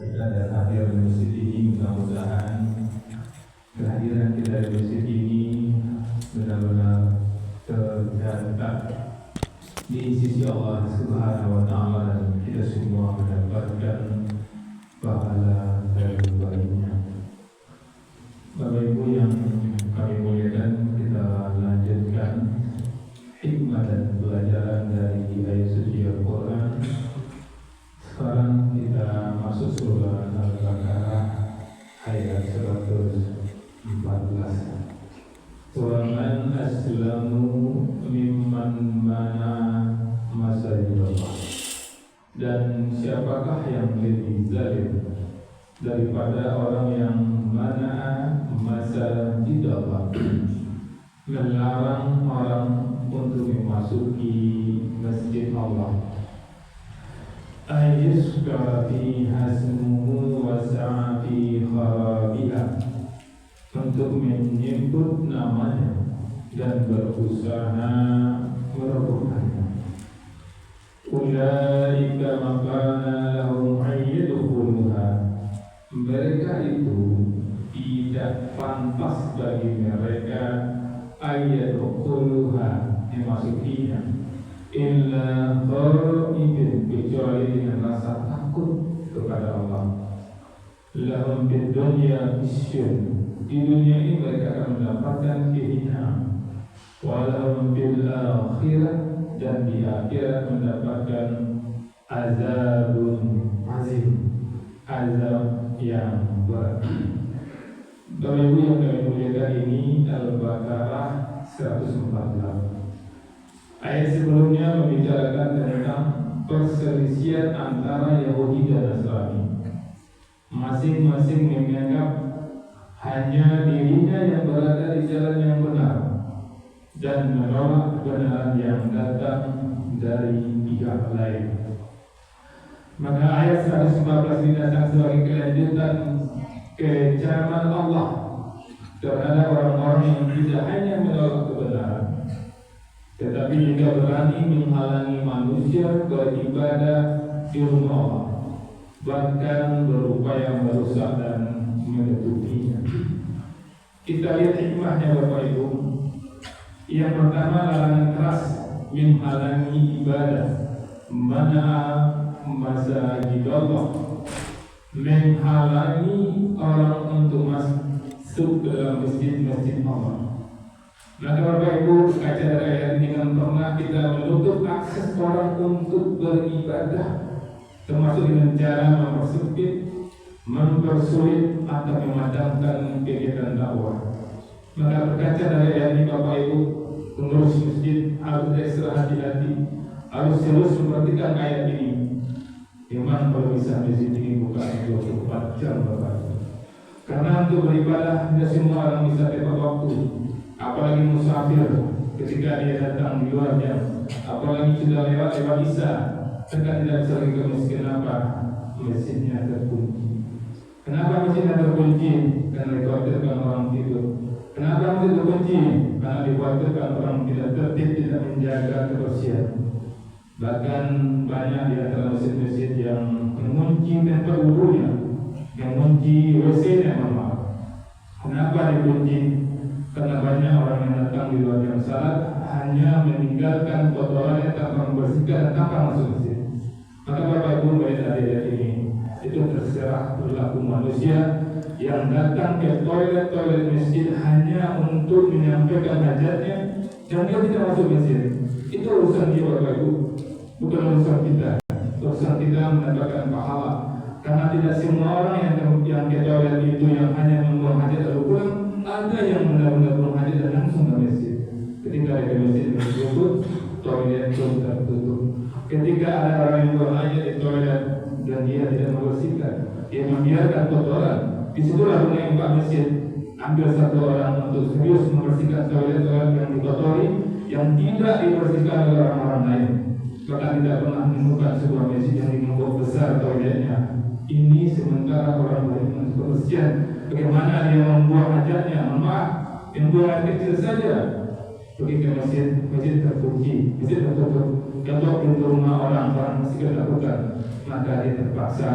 kita dan hadir di masjid ini. Mudah-mudahan kehadiran kita di masjid ini benar-benar tercatat di sisi Allah Subhanahu wa Ta'ala, dan kita semua mendapatkan pahala dari baiknya. Bapak Ibu yang kami muliakan, kita lanjutkan hikmah dan pelajaran dari ayat suci Al-Quran. Sekarang kita masuk surah Al-Baqarah ayat 114. Wa man aslamu mimman mana masajidallah. Dan siapakah yang lebih zalim daripada orang yang mana masajidallah, melarang orang untuk memasuki masjid Allah. Ayyuskara fi hasmuhu wa sa'a fi kharabiha, untuk menyebut namanya dan berusaha merobohkannya. Ulaika makana lahum ayyadkhuluha, mereka itu tidak pantas bagi mereka ayyadkhuluha, memasukinya, illa khaifin, kecuali dengan rasa takut kepada Allah. Lahum fid dunya khizyun, di dunia ini mereka akan mendapatkan kehinaan. Walahum fil akhirah, dan di akhirat mendapatkan azabun azim, azab yang berat. Bapak Ibu yang kami muliakan, ini Al-Baqarah 114. Ayat sebelumnya membicarakan tentang perselisihan antara Yahudi dan Nasrani. Masing-masing menganggap hanya dirinya yang berada di jalan yang benar dan menolak kebenaran yang datang dari pihak lain. Maka ayat 114 ini datang sebagai kelanjutan kecaman Allah terhadap orang-orang yang tidak hanya menolak kebenaran, tetapi juga berani menghalangi manusia beribadah di rumah Allah, bahkan berupaya merusak dan menutupinya. Kita lihat hikmahnya Bapak Ibu. Yang pertama, larangan keras menghalangi ibadah, mana masajidallah, menghalangi orang untuk masuk ke dalam masjid-masjid Allah. Maka Bapak Ibu, kaca dari ayat ini kan pernah kita menutup akses orang untuk beribadah, termasuk dengan cara mempersempit, mempersulit atau memadamkan kegiatan dakwah. Maka berkaca dari ayat ini Bapak Ibu, pengurus masjid harus ekstra hati-hati, harus serius memperhatikan ayat ini. Memang kalau bisa masjid ini bukan 24 jam Bapak Ibu, karena untuk beribadah tidak semua orang bisa tepat waktu, apalagi musafir ketika dia datang di luar jam, apalagi sudah lewat isya, mereka tidak bisa lagi ke masjid. Kenapa? Masjidnya terkunci. Kenapa masjidnya terkunci? Karena dikhawatirkan orang tidur. Kenapa masjid terkunci? Karena dikhawatirkan orang tidak tertib, tidak menjaga kebersihan. Bahkan banyak di antara masjid-masjid yang mengunci tempat wudunya, yang mengunci WC-nya, maaf. Kenapa dikunci? Karena banyak orang yang datang di luar jam salat hanya meninggalkan kotorannya tanpa membersihkan, tanpa masuk masjid. Maka Bapak Ibu melihat dari ayat ini, itu terserah perilaku manusia yang datang ke toilet masjid hanya untuk menyampaikan hajatnya dan dia tidak masuk masjid. Itu urusan dia Bapak Ibu, bukan urusan kita. Urusan kita mendapatkan pahala, karena tidak semua orang yang ke toilet itu yang hanya membuang hajat lalu pulang. Ada yang benar-benar buang hajat dan langsung ke masjid. Ketika ada masjid tertutup, toilet pun tertutup. Ketika ada orang yang buang hajat di toilet dan dia tidak membersihkan, dia membiarkan kotoran, disitulah yang Pak Masjid ambil satu orang untuk serius membersihkan toilet yang dikotori, yang tidak dibersihkan oleh orang-orang lain. Maka tidak pernah menemukan sebuah masjid yang dimbuat besar toiletnya. Ini sementara orang lain untuk kebersihan. Bagaimana dia membuang hajatnya? Maaf, yang buang air kecil saja. Pergi ke masjid terkunci, masjid tertutup. Kalau pintu rumah orang masih ketakutan, maka dia terpaksa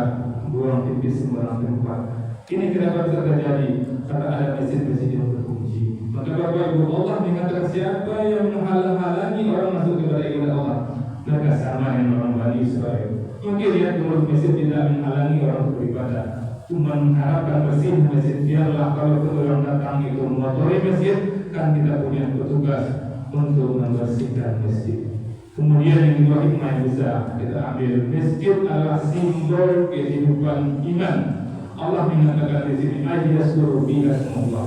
buang pipis sembarang tempat. Ini kenapa terjadi? Karena ada masjid-masjid yang berkunci. Maka Bapak Ibu, Allah mengatakan siapa yang menghalang-halangi orang masuk kepada ibadah Allah, mereka sama dengan orang Bani Israel. Mungkin lihat menurut masjid tidak menghalangi orang beribadah, cuma mengharapkan bersih masjid. Biarlah kalau orang datang itu mengotori masjid, kan kita punya petugas untuk membersihkan masjid. Kemudian yang kedua, hikmah yang bisa kita ambil, masjid adalah simbol kehidupan iman. Allah mengatakan di sini ayyasuru biha Allah,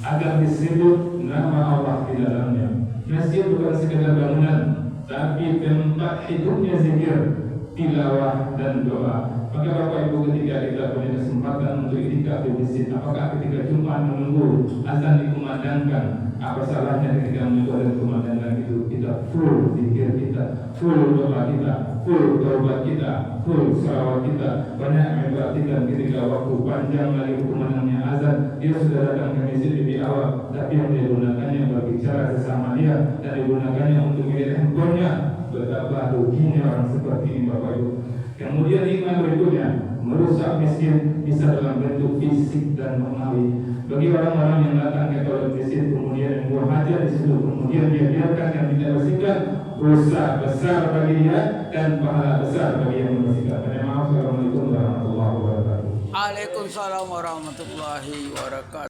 agar disebut nama Allah di dalamnya. Masjid bukan sekedar bangunan, tapi tempat hidupnya zikir, tilawah dan doa. Maka Bapak Ibu, ketika kita punya kesempatan untuk itikaf di masjid, apakah ketika Jumat menunggu azan dikumandangkan, apa salahnya ketika menunggu azan dikumandangkan itu kita full zikir kita, full doa kita, full taubat kita, full salawat kita. Banyak memperhatikan ketika waktu panjang lagi kumandangnya azan, dia sudah datang ke masjid lebih awal, tapi yang dia gunakannya berbicara sesama dia dan digunakannya untuk melihat handphonenya. Betapa ruginya orang seperti ini Bapak Ibu. Kemudian hikmah berikutnya, merusak masjid bisa dalam bentuk fisik dan maknawi. Bagi orang-orang yang datang ke toilet masjid kemudian membuang hajat di situ, kemudian dia biarkan yang tidak bersihkan, dosa besar bagi dia dan pahala besar bagi yang membersihkan. Assalamualaikum warahmatullahi wabarakatuh. Waalaikumsalam warahmatullahi wabarakatuh.